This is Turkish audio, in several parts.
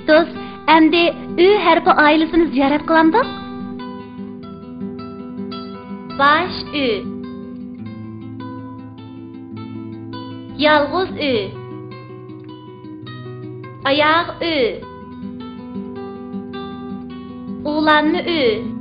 do'st, endi ü harfi ailesini ziyorat qilamdik. Baş ü. Yalğız ü. Ayaq ü. Oğlanlı ü.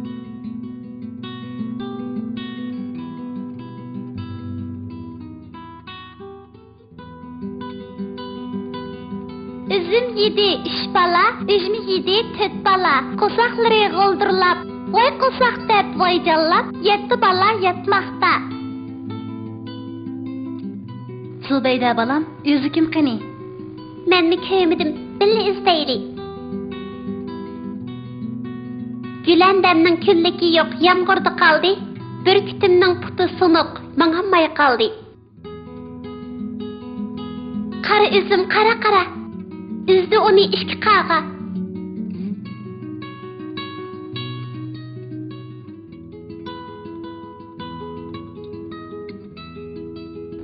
Üzüm yedi iş bala, üzümü yedi tüt bala. Qosaqları g'ildırlap, voy qosaq deb voyjallab, yetti bala yetmoqda. Zubeyda balam, o'zi kim qani? Menni ko'rmadim, billi izlaydi. Gülandemning kunligi yo'q, yomg'irda qoldi. Burkutimning puti sunuq, mang'ammay qoldi. Qara üzüm, qara. Üzdi onu ikki qağa.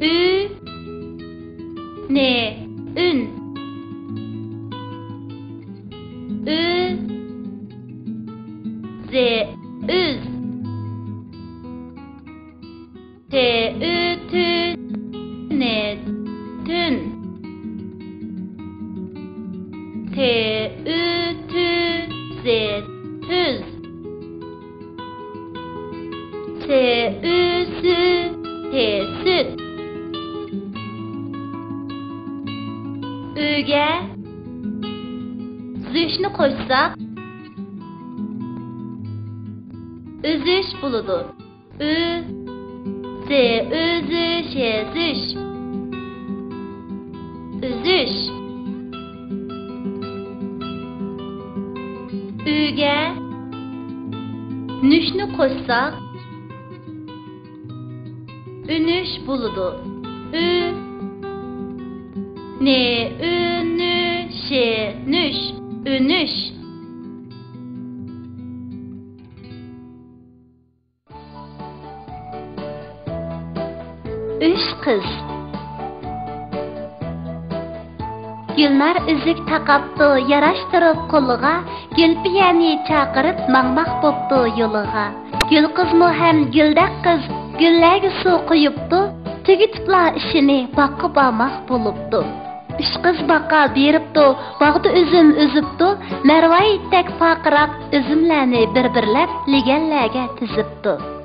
Ü ne ün. Ü ze üz. Te ü tü ne tün. Te ü tü ze tüz. Te ü sü te süt. Üge züşni koysak üzüş buludu. Ü ze üzüş ezüş. Üzüş. Üge nüşni koysak ünüş buludu. Ü ne ünüş nüş ünüş. Üç kız. Gülnar üzük taqaptı, yaraştırıp qoluğa, Gülpiyani çaqırıp mangmaq boptu yoluğa. Gül qızmı hem güldək qız, güllərə su quyuptu, tügütüpla işini baqıb almaq buluptu. Üç qız baqa beriptu, bağda üzüm üzüptu, Mervayitdək faqıraq üzümlərini bir-birləb ligəllərə tiziptu.